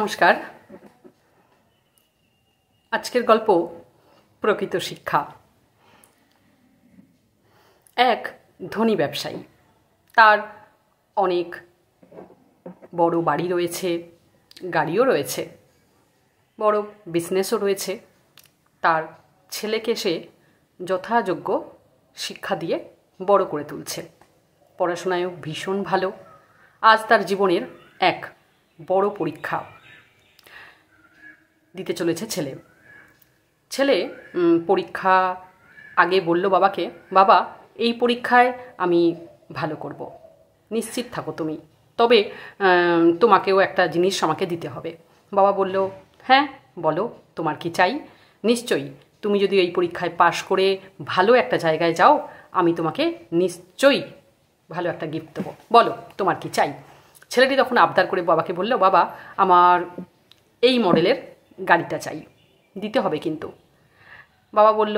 নমস্কার। আজকের গল্প প্রকৃত শিক্ষা। এক ধনী ব্যবসায়ী, তার অনেক বড় বাড়ি রয়েছে, গাড়িও রয়েছে, বড় বিজনেসও রয়েছে। তার ছেলেকে সে যথাযোগ্য শিক্ষা দিয়ে বড় করে তুলছে, পড়াশোনায়ও ভীষণ ভালো। আজ তার জীবনের এক বড় পরীক্ষা দিতে চলেছে ছেলে পরীক্ষা আগে বলল বাবাকে, বাবা এই পরীক্ষায় আমি ভালো করব, নিশ্চিত থাকো তুমি, তবে তোমাকেও একটা জিনিস আমাকে দিতে হবে। বাবা বলল, হ্যাঁ বলো, তোমার কি চাই? নিশ্চয়ই, তুমি যদি এই পরীক্ষায় পাশ করে ভালো একটা জায়গায় যাও, আমি তোমাকে নিশ্চয়ই ভালো একটা গিফট দেবো, বলো তোমার কি চাই। ছেলেটি তখন আবদার করে বাবাকে বলল, বাবা আমার এই মডেলের গাড়িটা চাই, দিতে হবে কিন্তু। বাবা বলল,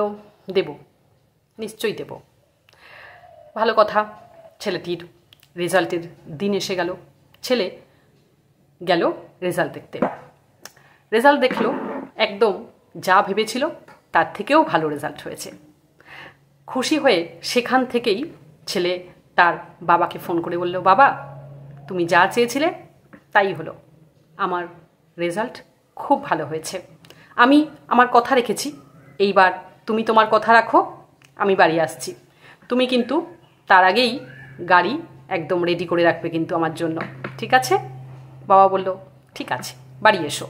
দেব, নিশ্চয়ই দেব। ভালো কথা। ছেলেটির রেজাল্টের দিন এসে গেল। ছেলে গেল রেজাল্ট দেখতে। রেজাল্ট দেখলো, একদম যা ভেবেছিল তার থেকেও ভালো রেজাল্ট হয়েছে। খুশি হয়ে সেখান থেকেই ছেলে তার বাবাকে ফোন করে বলল, বাবা তুমি যা চেয়েছিলে তাই হলো, আমার রেজাল্ট খুব ভালো হয়েছে, আমি আমার কথা রেখেছি, এইবার তুমি তোমার কথা রাখো, আমি বাড়ি আসছি, তুমি কিন্তু তার আগেই গাড়ি একদম রেডি করে রাখবে কিন্তু আমার জন্য, ঠিক আছে? বাবা বলল, ঠিক আছে, বাড়ি এসো।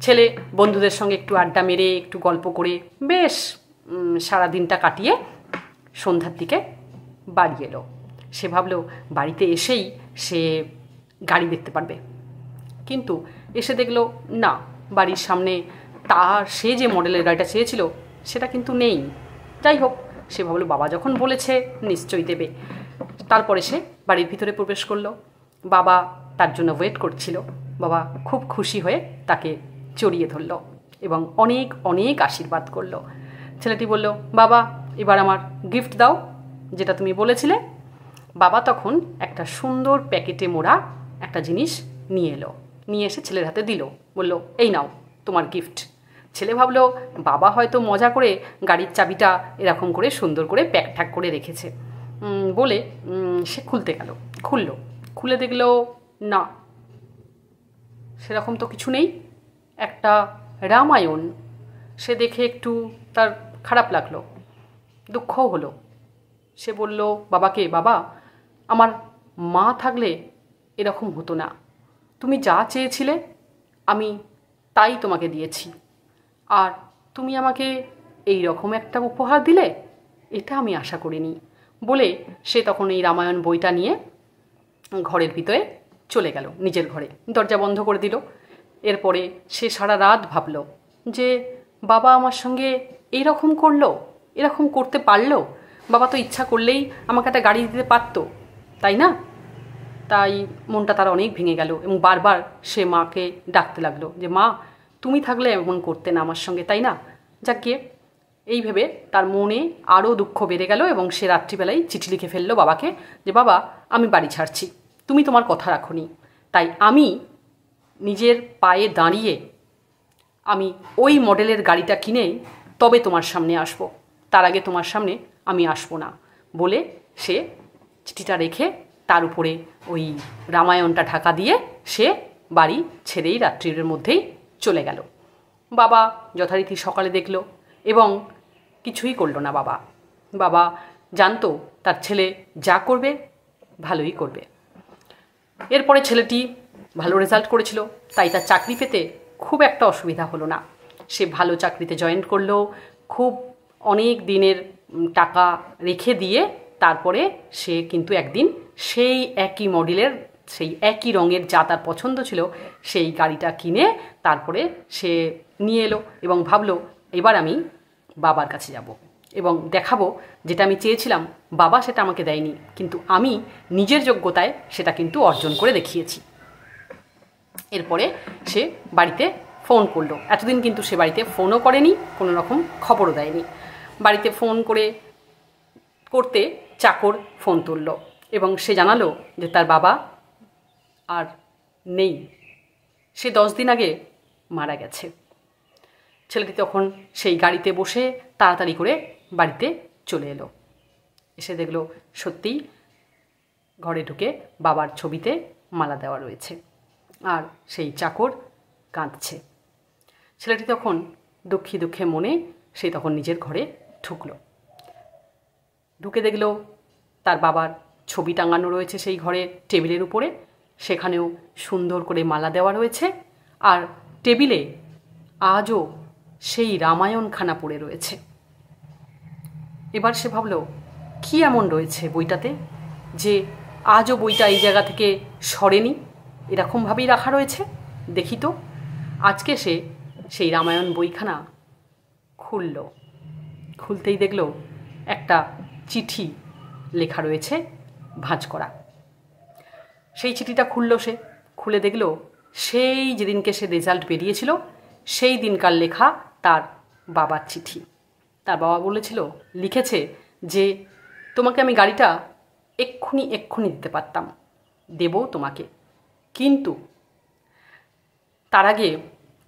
ছেলে বন্ধুদের সঙ্গে একটু আড্ডা মেরে একটু গল্প করে বেশ সারাদিনটা কাটিয়ে সন্ধ্যার দিকে বাড়ি এলো। সে ভাবলো বাড়িতে এসেই সে গাড়ি দেখতে পারবে, কিন্তু এসে দেখলো না, বাড়ির সামনে সে যে মডেলের গাড়িটা চেয়েছিল সেটা কিন্তু নেই। যাই হোক, সে ভাবলো বাবা যখন বলেছে নিশ্চয়ই দেবে। তারপরে সে বাড়ির ভিতরে প্রবেশ করলো। বাবা তার জন্য ওয়েট করছিল। বাবা খুব খুশি হয়ে তাকে জড়িয়ে ধরলো এবং অনেক অনেক আশীর্বাদ করলো। ছেলেটি বলল, বাবা এবার আমার গিফট দাও, যেটা তুমি বলেছিলে। বাবা তখন একটা সুন্দর প্যাকেটে মোড়া একটা জিনিস নিয়ে এসে ছেলের হাতে দিল, বলল, এই নাও তোমার গিফট। ছেলে ভাবলো বাবা হয়তো মজা করে গাড়ির চাবিটা এরকম করে সুন্দর করে প্যাক ঠ্যাক করে রেখেছে বলে সে খুলে দেখলো না, সেরকম তো কিছু নেই, একটা রামায়ণ। সে দেখে একটু তার খারাপ লাগলো, দুঃখও হলো। সে বলল বাবাকে, বাবা আমার মা থাকলে এরকম হতো না, তুমি যা চেয়েছিলে আমি তাই তোমাকে দিয়েছি, আর তুমি আমাকে এই রকম একটা উপহার দিলে, এটা আমি আশা করিনি। বলে সে তখন এই রামায়ণ বইটা নিয়ে ঘরের ভিতরে চলে গেল, নিজের ঘরে দরজা বন্ধ করে দিল। এরপরে সে সারা রাত ভাবল যে বাবা আমার সঙ্গে এইরকম করলো, এরকম করতে পারলো, বাবা তো ইচ্ছা করলেই আমাকে একটা গাড়ি দিতে পারতো, তাই না? তাই মনটা তার অনেক ভেঙে গেল এবং বারবার সে মাকে ডাকতে লাগলো যে মা তুমি থাকলে এমন করতে না আমার সঙ্গে, তাই না? যাক গিয়ে এই ভেবে তার মনে আরও দুঃখ বেড়ে গেল এবং সে রাত্রিবেলায় চিঠি লিখে ফেললো বাবাকে যে বাবা আমি বাড়ি ছাড়ছি, তুমি তোমার কথা রাখোনি, তাই আমি নিজের পায়ে দাঁড়িয়ে আমি ওই মডেলের গাড়িটা কিনে তবে তোমার সামনে আসব, তার আগে তোমার সামনে আমি আসবো না। বলে সে চিঠিটা রেখে তার উপরে ওই রামায়ণটা ঢাকা দিয়ে সে বাড়ি ছেড়েই রাত্রির মধ্যেই চলে গেল। বাবা যথারীতি সকালে দেখল এবং কিছুই করলো না। বাবা জানতো তার ছেলে যা করবে ভালোই করবে। এরপরে ছেলেটি ভালো রেজাল্ট করেছিল, তাই তার চাকরি পেতে খুব একটা অসুবিধা হলো না। সে ভালো চাকরিতে জয়েন করলো, খুব অনেক দিনের টাকা রেখে দিয়ে তারপরে সে কিন্তু একদিন সেই একই মডেলের সেই একই রঙের যা তার পছন্দ ছিল সেই গাড়িটা কিনে তারপরে সে নিয়ে এলো এবং ভাবলো এবার আমি বাবার কাছে যাব এবং দেখাবো যেটা আমি চেয়েছিলাম বাবা সেটা আমাকে দেয়নি, কিন্তু আমি নিজের যোগ্যতায় সেটা কিন্তু অর্জন করে দেখিয়েছি। এরপরে সে বাড়িতে ফোন করলো। এতদিন কিন্তু সে বাড়িতে ফোনও করেনি, কোনো রকম খবরও দেয়নি। বাড়িতে ফোন করতে চাকর ফোন তুললো এবং সে জানালো যে তার বাবা আর নেই, সে 10 দিন আগে মারা গেছে। ছেলেটি তখন সেই গাড়িতে বসে তাড়াতাড়ি করে বাড়িতে চলে এলো। এসে দেখলো সত্যিই ঘরে ঢুকে বাবার ছবিতে মালা দেওয়া রয়েছে, আর সেই চাকর কাঁদছে। ছেলেটি তখন দুঃখী দুঃখে মনে সে তখন নিজের ঘরে ঢুকলো। ঢুকে দেখলো তার বাবার ছবি টাঙানো রয়েছে সেই ঘরের টেবিলের উপরে, সেখানেও সুন্দর করে মালা দেওয়া রয়েছে, আর টেবিলে আজও সেই রামায়ণখানা পড়ে রয়েছে। এবার সে ভাবল, কি এমন রয়েছে বইটাতে যে আজও বইটা এই জায়গা থেকে সরেনি, এরকমভাবেই রাখা রয়েছে, দেখি তো। আজকে সে সেই রামায়ণ বইখানা খুলল। খুলতেই দেখল একটা চিঠি লেখা রয়েছে ভাঁজ করা। সেই চিঠিটা খুলল সে, খুলে দেখল সেই যেদিনকে সে রেজাল্ট বেরিয়েছিল সেই দিনকার লেখা তার বাবার চিঠি। তার বাবা বলেছিল, লিখেছে যে তোমাকে আমি গাড়িটা এক্ষুনি দিতে পারতাম, দেবো তোমাকে, কিন্তু তার আগে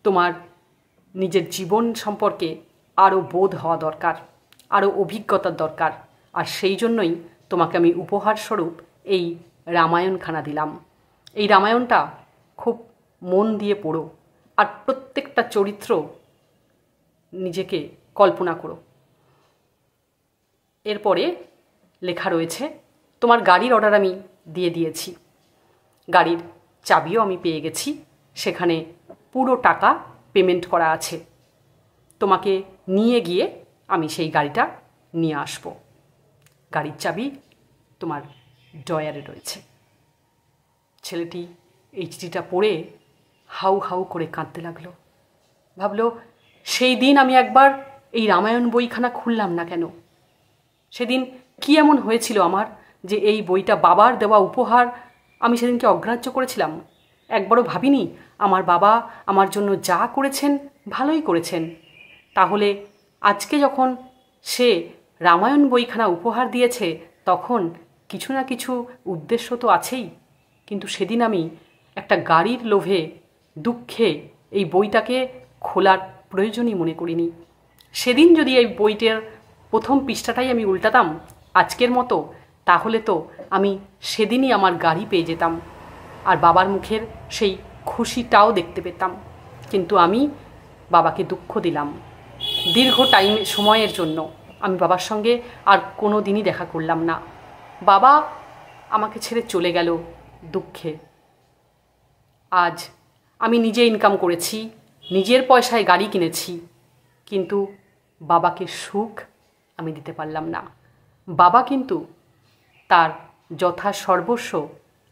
তোমার নিজের জীবন সম্পর্কে আরও বোধ হওয়া দরকার, আরও অভিজ্ঞতার দরকার, আর সেই জন্যই তোমাকে আমি উপহার স্বরূপ এই রামায়ণখানা দিলাম। এই রামায়ণটা খুব মন দিয়ে পড়ো, আর প্রত্যেকটা চরিত্র নিজেকে কল্পনা করো। এরপরে লেখা রয়েছে, তোমার গাড়ির অর্ডার আমি দিয়ে দিয়েছি, গাড়ির চাবিও আমি পেয়ে গেছি, সেখানে পুরো টাকা পেমেন্ট করা আছে, তোমাকে নিয়ে গিয়ে আমি সেই গাড়িটা নিয়ে আসব। গাড়ির চাবি তোমার ড্রয়ারে রয়েছে। ছেলেটি এই চিঠিটা পড়ে হাউ হাউ করে কাঁদতে লাগলো। ভাবলো, সেই দিন আমি একবার এই রামায়ণ বইখানা খুললাম না কেন? সেদিন কি এমন হয়েছিল আমার যে এই বইটা বাবার দেওয়া উপহার আমি সেদিনকে অগ্রাহ্য করেছিলাম? একবারও ভাবিনি আমার বাবা আমার জন্য যা করেছেন ভালোই করেছেন। তাহলে আজকে যখন সে রামায়ণ বইখানা উপহার দিয়েছে তখন কিছু না কিছু উদ্দেশ্য তো আছেই। কিন্তু সেদিন আমি একটা গাড়ির লোভে দুঃখে এই বইটাকে খোলার প্রয়োজনই মনে করিনি। সেদিন যদি এই বইটার প্রথম পৃষ্ঠাটাই আমি উল্টাতাম আজকের মতো, তাহলে তো আমি সেদিনই আমার গাড়ি পেয়ে যেতাম, আর বাবার মুখের সেই খুশিটাও দেখতে পেতাম। কিন্তু আমি বাবাকে দুঃখ দিলাম। দীর্ঘ সময়ের জন্য আমি বাবার সঙ্গে আর কোনো দিনই দেখা করলাম না। বাবা আমাকে ছেড়ে চলে গেল দুঃখে। আজ আমি নিজে ইনকাম করেছি, নিজের পয়সায় গাড়ি কিনেছি, কিন্তু বাবাকে সুখ আমি দিতে পারলাম না। বাবা কিন্তু তার যথা সর্বস্ব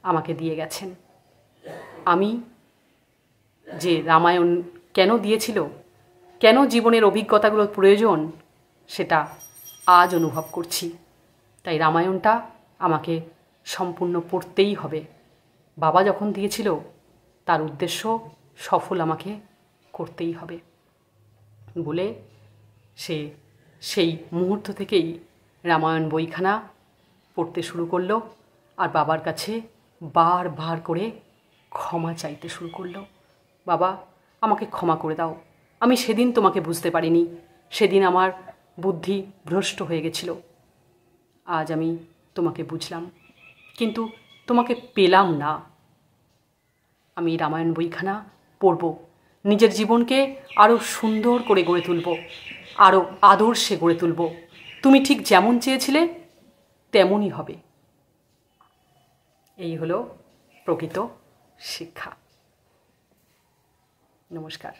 আমাকে দিয়ে গেছেন। আমি যে রামায়ণ কেন দিয়েছিল, কেন জীবনের অভিজ্ঞতাগুলোর প্রয়োজন, সেটা আজ অনুভব করছি। তাই রামায়ণটা আমাকে সম্পূর্ণ পড়তেই হবে। বাবা যখন দিয়েছিল তার উদ্দেশ্য সফল আমাকে করতেই হবে বলে সে সেই মুহূর্ত থেকেই রামায়ণ বইখানা পড়তে শুরু করলো, আর বাবার কাছে বারবার করে ক্ষমা চাইতে শুরু করলো। বাবা, আমাকে ক্ষমা করে দাও, আমি সেদিন তোমাকে বুঝতে পারিনি, সেদিন আমার বুদ্ধি ভ্রষ্ট হয়ে গেছিল। আজ আমি তোমাকে বুঝলাম, কিন্তু তোমাকে পেলাম না। আমি রামায়ণ বইখানা পড়ব, নিজের জীবনকে আরও সুন্দর করে গড়ে তুলব, আরও আদর্শে গড়ে তুলব। তুমি ঠিক যেমন চেয়েছিলে তেমনই হবে। এই হলো প্রকৃত শিক্ষা। নমস্কার।